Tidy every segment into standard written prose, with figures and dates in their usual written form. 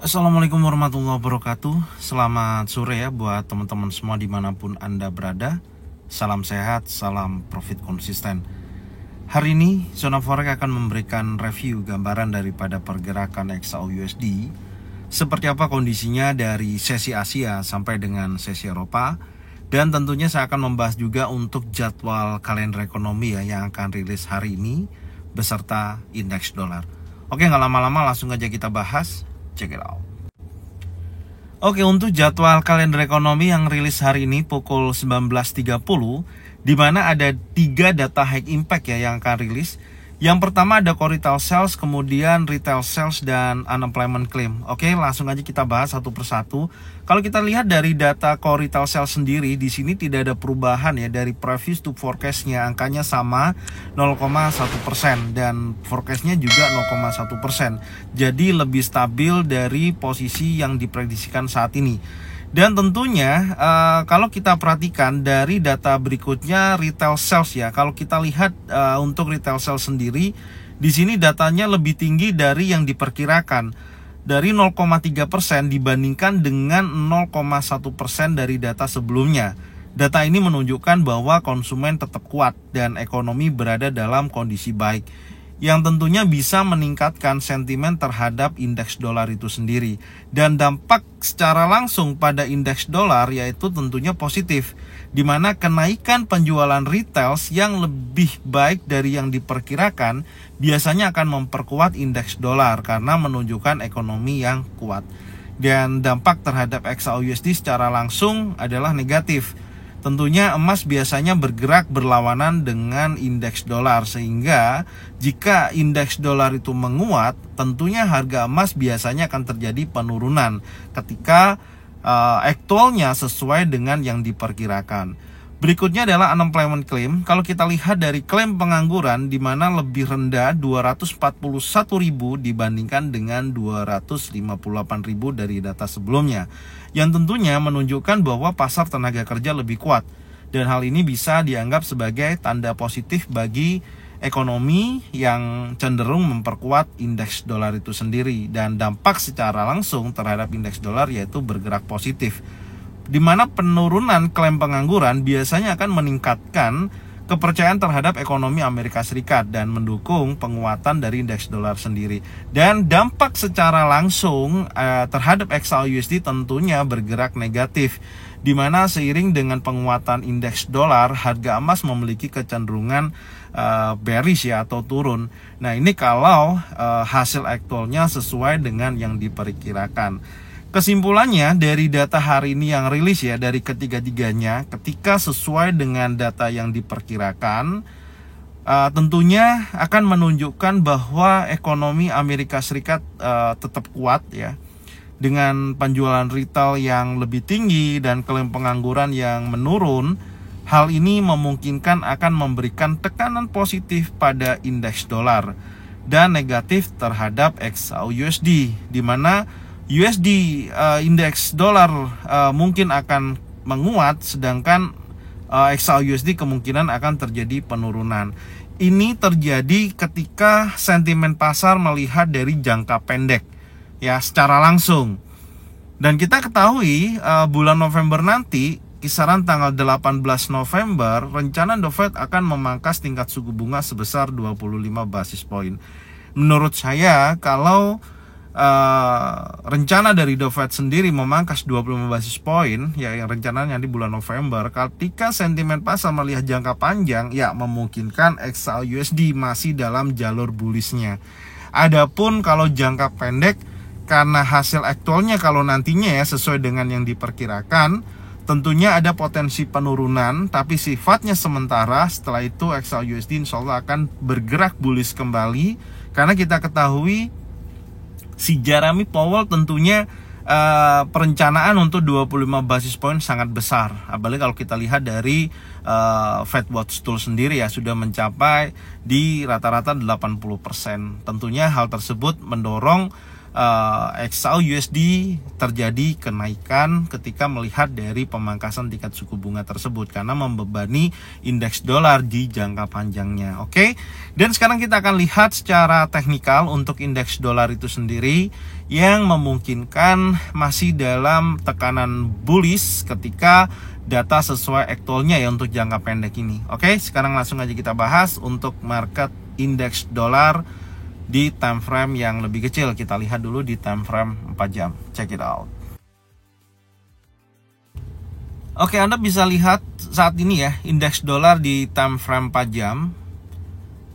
Assalamualaikum warahmatullahi wabarakatuh. Selamat sore ya buat teman-teman semua dimanapun Anda berada. Salam sehat, salam profit konsisten. Hari ini Zona Forex akan memberikan review gambaran daripada pergerakan XAU/USD, seperti apa kondisinya dari sesi Asia sampai dengan sesi Eropa. Dan tentunya saya akan membahas juga untuk jadwal kalender ekonomi ya yang akan rilis hari ini beserta indeks dolar. Oke, nggak lama-lama langsung aja kita bahas. Check it out. Oke, untuk jadwal kalender ekonomi yang rilis hari ini pukul 19.30, di mana ada 3 data high impact ya yang akan rilis. Yang pertama ada core retail sales, kemudian retail sales dan unemployment claim. Oke, langsung aja kita bahas satu persatu. Kalau kita lihat dari data core retail sales sendiri, di sini tidak ada perubahan ya dari previous to forecast-nya, angkanya sama 0,1% dan forecast-nya juga 0,1%. Jadi lebih stabil dari posisi yang diprediksikan saat ini. Dan tentunya kalau kita perhatikan dari data berikutnya retail sales ya. Kalau kita lihat untuk retail sales sendiri, di sini datanya lebih tinggi dari yang diperkirakan. Dari 0,3% dibandingkan dengan 0,1% dari data sebelumnya. Data ini menunjukkan bahwa konsumen tetap kuat dan ekonomi berada dalam kondisi baik, yang tentunya bisa meningkatkan sentimen terhadap indeks dolar itu sendiri. Dan dampak secara langsung pada indeks dolar yaitu tentunya positif, di mana kenaikan penjualan retail yang lebih baik dari yang diperkirakan biasanya akan memperkuat indeks dolar karena menunjukkan ekonomi yang kuat. Dan dampak terhadap XAU/USD secara langsung adalah negatif. Tentunya emas biasanya bergerak berlawanan dengan indeks dolar, sehingga jika indeks dolar itu menguat, tentunya harga emas biasanya akan terjadi penurunan ketika aktualnya sesuai dengan yang diperkirakan. Berikutnya adalah unemployment claim. Kalau kita lihat dari klaim pengangguran, di mana lebih rendah 241.000 dibandingkan dengan 258.000 dari data sebelumnya, yang tentunya menunjukkan bahwa pasar tenaga kerja lebih kuat. Dan hal ini bisa dianggap sebagai tanda positif bagi ekonomi yang cenderung memperkuat indeks dolar itu sendiri. Dan dampak secara langsung terhadap indeks dolar yaitu bergerak positif, di mana penurunan klaim pengangguran biasanya akan meningkatkan kepercayaan terhadap ekonomi Amerika Serikat dan mendukung penguatan dari indeks dolar sendiri. Dan dampak secara langsung terhadap XAU/USD tentunya bergerak negatif, di mana seiring dengan penguatan indeks dolar, harga emas memiliki kecenderungan bearish ya atau turun. Nah, ini kalau hasil aktualnya sesuai dengan yang diperkirakan. Kesimpulannya dari data hari ini yang rilis ya dari ketiga-tiganya, ketika sesuai dengan data yang diperkirakan, tentunya akan menunjukkan bahwa ekonomi Amerika Serikat tetap kuat ya, dengan penjualan retail yang lebih tinggi dan klaim pengangguran yang menurun. Hal ini memungkinkan akan memberikan tekanan positif pada indeks dolar dan negatif terhadap XAU/USD, di mana USD indeks dolar mungkin akan menguat, sedangkan XAU/USD kemungkinan akan terjadi penurunan. Ini terjadi ketika sentimen pasar melihat dari jangka pendek ya secara langsung. Dan kita ketahui bulan November nanti, kisaran tanggal 18 November, rencana The Fed akan memangkas tingkat suku bunga sebesar 25 basis point. Menurut saya, kalau rencana dari The Fed sendiri memangkas 25 basis point ya, yang rencananya di bulan November, ketika sentimen pasar melihat jangka panjang ya memungkinkan XAU/USD masih dalam jalur bullishnya. Adapun kalau jangka pendek, karena hasil aktualnya kalau nantinya ya sesuai dengan yang diperkirakan, tentunya ada potensi penurunan, tapi sifatnya sementara. Setelah itu XAU/USD insya Allah akan bergerak bullish kembali, karena kita ketahui si Jeremy Powell tentunya perencanaan untuk 25 basis point sangat besar. Apalagi kalau kita lihat dari Fed Watch Tool sendiri ya sudah mencapai di rata-rata 80%. Tentunya hal tersebut mendorong XAU USD terjadi kenaikan ketika melihat dari pemangkasan tingkat suku bunga tersebut karena membebani indeks dolar di jangka panjangnya. Oke. Dan sekarang kita akan lihat secara teknikal untuk indeks dolar itu sendiri yang memungkinkan masih dalam tekanan bullish ketika data sesuai actualnya ya untuk jangka pendek ini. Oke, sekarang langsung aja kita bahas untuk market indeks dolar di time frame yang lebih kecil. Kita lihat dulu di time frame 4 jam. Check it out. Oke, Anda bisa lihat saat ini ya, indeks dolar di time frame 4 jam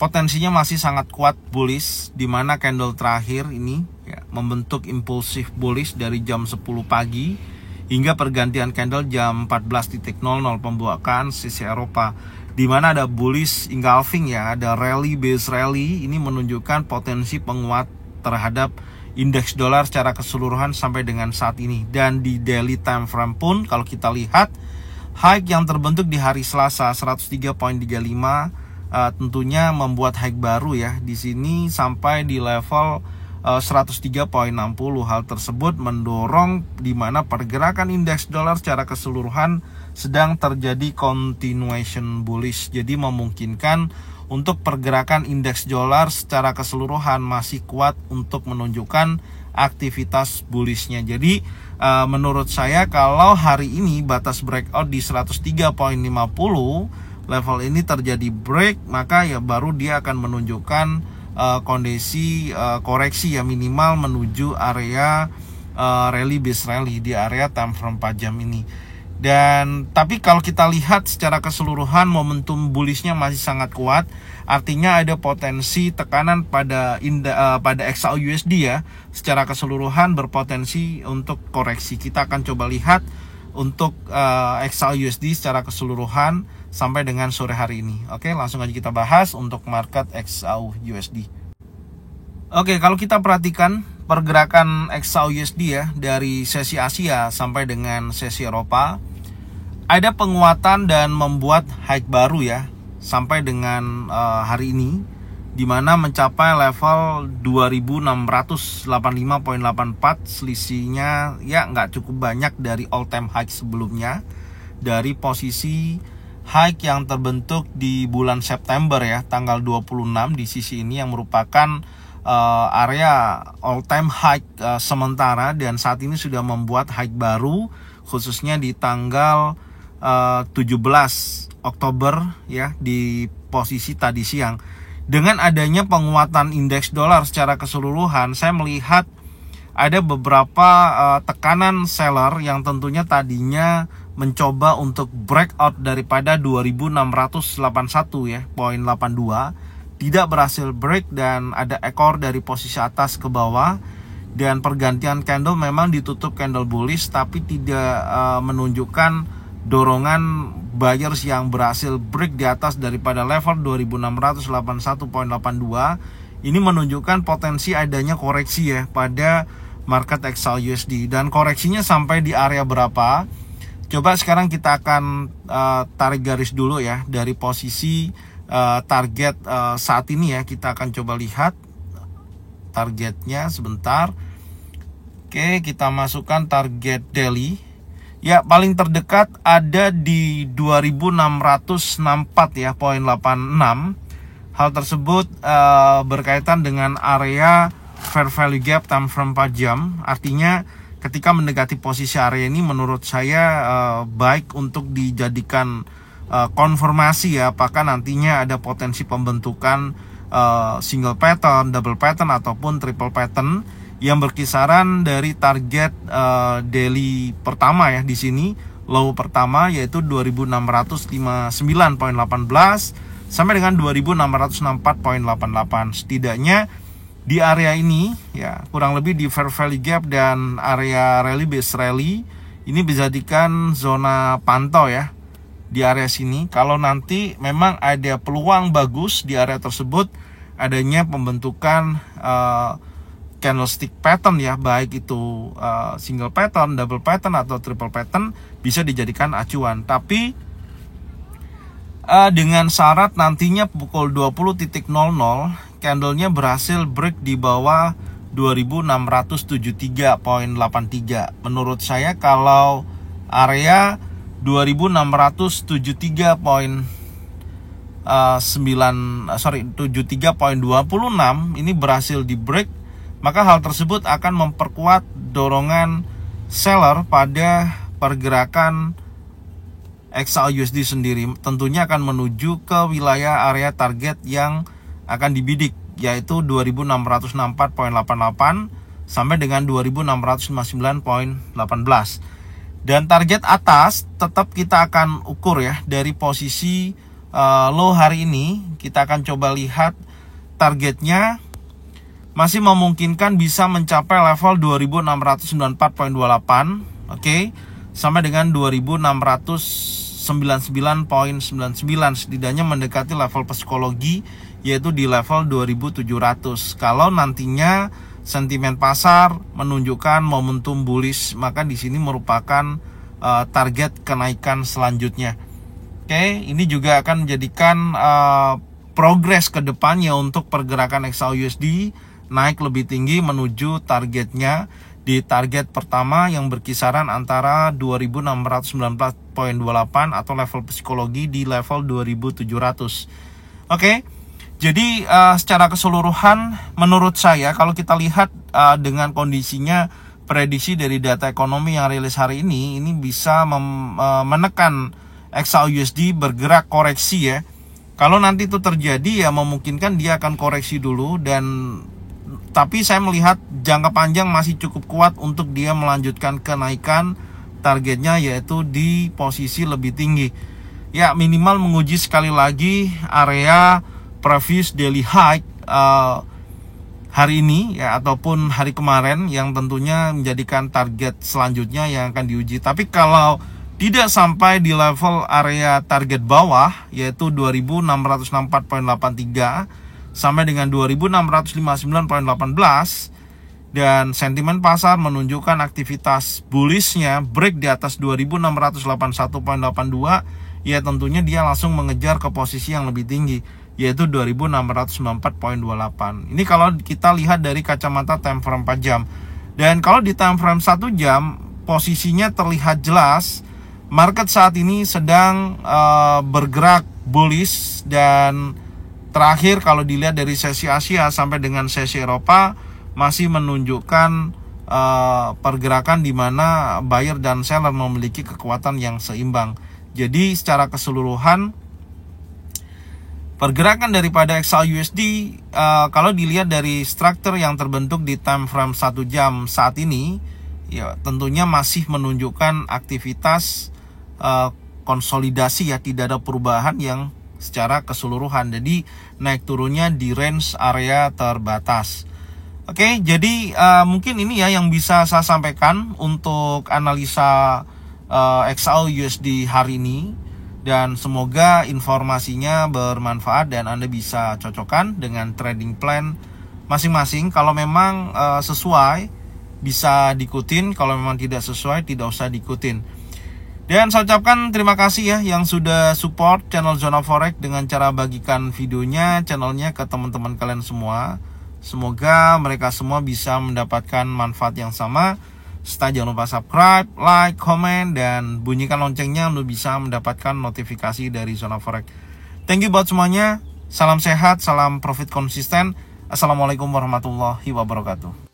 potensinya masih sangat kuat bullish, di mana candle terakhir ini ya, membentuk impulsif bullish dari jam 10 pagi hingga pergantian candle jam 14.00 pembukaan sisi Eropa, di mana ada bullish engulfing ya, ada rally base rally. Ini menunjukkan potensi penguat terhadap indeks dolar secara keseluruhan sampai dengan saat ini. Dan di daily time frame pun kalau kita lihat high yang terbentuk di hari Selasa 103.35 tentunya membuat high baru ya di sini sampai di level 103.60. Hal tersebut mendorong di mana pergerakan indeks dolar secara keseluruhan sedang terjadi continuation bullish. Jadi memungkinkan untuk pergerakan indeks dolar secara keseluruhan masih kuat untuk menunjukkan aktivitas bullishnya. Jadi menurut saya kalau hari ini batas breakout di 103.50 level ini terjadi break, maka ya baru dia akan menunjukkan kondisi koreksi ya minimal menuju area rally base rally di area time frame 4 jam ini. Dan tapi kalau kita lihat secara keseluruhan momentum bullishnya masih sangat kuat, artinya ada potensi tekanan pada XAU USD ya, secara keseluruhan berpotensi untuk koreksi. Kita akan coba lihat untuk XAU USD secara keseluruhan sampai dengan sore hari ini. Oke, langsung aja kita bahas untuk market XAU USD. Oke, kalau kita perhatikan pergerakan XAU USD ya dari sesi Asia sampai dengan sesi Eropa, ada penguatan dan membuat high baru ya sampai dengan hari ini, di mana mencapai level 2685.84. Selisihnya ya nggak cukup banyak dari all time high sebelumnya, dari posisi high yang terbentuk di bulan September ya, tanggal 26 di sisi ini yang merupakan area all time high sementara, dan saat ini sudah membuat high baru khususnya di tanggal 17 Oktober ya, di posisi tadi siang. Dengan adanya penguatan indeks dolar secara keseluruhan, saya melihat ada beberapa tekanan seller yang tentunya tadinya mencoba untuk breakout daripada 2681 ya, poin 82, tidak berhasil break dan ada ekor dari posisi atas ke bawah, dan pergantian candle memang ditutup candle bullish tapi tidak menunjukkan dorongan buyers yang berhasil break di atas daripada level 2681.82. Ini menunjukkan potensi adanya koreksi ya pada market XAU USD, dan koreksinya sampai di area berapa? Coba sekarang kita akan tarik garis dulu ya dari posisi target saat ini ya. Kita akan coba lihat targetnya sebentar. Oke, kita masukkan target daily. Ya, paling terdekat ada di 2664 ya, poin 86. Hal tersebut berkaitan dengan area fair value gap time frame 4 jam. Artinya ketika mendekati posisi area ini menurut saya baik untuk dijadikan konfirmasi ya, apakah nantinya ada potensi pembentukan single pattern, double pattern ataupun triple pattern yang berkisaran dari target daily pertama ya di sini, low pertama yaitu 2659.18 sampai dengan 2664.88. Setidaknya di area ini ya kurang lebih di fair value gap dan area rally base rally ini bisa dijadikan zona pantau ya di area sini. Kalau nanti memang ada peluang bagus di area tersebut adanya pembentukan candlestick pattern ya, baik itu single pattern, double pattern atau triple pattern, bisa dijadikan acuan. Tapi dengan syarat nantinya pukul 20.00 candlenya berhasil break di bawah 2673.83. Menurut saya kalau area 73.26 ini berhasil di break, maka hal tersebut akan memperkuat dorongan seller pada pergerakan XAUUSD sendiri. Tentunya akan menuju ke wilayah area target yang akan dibidik, yaitu 2664.88 sampai dengan 2659.18. Dan target atas tetap kita akan ukur ya dari posisi low hari ini. Kita akan coba lihat targetnya masih memungkinkan bisa mencapai level 2694.28, oke, sampai dengan 2699.99, setidaknya mendekati level psikologi yaitu di level 2700. Kalau nantinya sentimen pasar menunjukkan momentum bullish, maka di sini merupakan target kenaikan selanjutnya. Oke, ini juga akan menjadikan progres ke depannya untuk pergerakan XAUUSD naik lebih tinggi menuju targetnya di target pertama yang berkisaran antara 2619.28 atau level psikologi di level 2700. Oke. Jadi secara keseluruhan menurut saya kalau kita lihat dengan kondisinya prediksi dari data ekonomi yang rilis hari ini bisa menekan XAUUSD bergerak koreksi ya. Kalau nanti itu terjadi ya memungkinkan dia akan koreksi dulu, tapi saya melihat jangka panjang masih cukup kuat untuk dia melanjutkan kenaikan, targetnya yaitu di posisi lebih tinggi. Ya minimal menguji sekali lagi area previous daily high hari ini ya ataupun hari kemarin yang tentunya menjadikan target selanjutnya yang akan diuji. Tapi kalau tidak sampai di level area target bawah yaitu 2664.83 sampai dengan 2659.18 dan sentimen pasar menunjukkan aktivitas bullishnya break di atas 2681.82, ya tentunya dia langsung mengejar ke posisi yang lebih tinggi yaitu 2694.28. Ini kalau kita lihat dari kacamata time frame 4 jam. Dan kalau di time frame 1 jam posisinya terlihat jelas market saat ini sedang bergerak bullish, dan terakhir kalau dilihat dari sesi Asia sampai dengan sesi Eropa masih menunjukkan pergerakan di mana buyer dan seller memiliki kekuatan yang seimbang. Jadi secara keseluruhan pergerakan daripada XAUUSD kalau dilihat dari struktur yang terbentuk di time frame 1 jam saat ini ya tentunya masih menunjukkan aktivitas konsolidasi ya, tidak ada perubahan yang secara keseluruhan. Jadi naik turunnya di range area terbatas. Oke, jadi mungkin ini ya yang bisa saya sampaikan untuk analisa XAUUSD hari ini, dan semoga informasinya bermanfaat dan Anda bisa cocokkan dengan trading plan masing-masing. Kalau memang sesuai bisa diikutin, kalau memang tidak sesuai tidak usah diikutin. Dan saya ucapkan terima kasih ya yang sudah support channel Zona Forex dengan cara bagikan videonya, channelnya ke teman-teman kalian semua. Semoga mereka semua bisa mendapatkan manfaat yang sama. Serta jangan lupa subscribe, like, komen, dan bunyikan loncengnya untuk bisa mendapatkan notifikasi dari Zona Forex. Thank you buat semuanya. Salam sehat, salam profit konsisten. Assalamualaikum warahmatullahi wabarakatuh.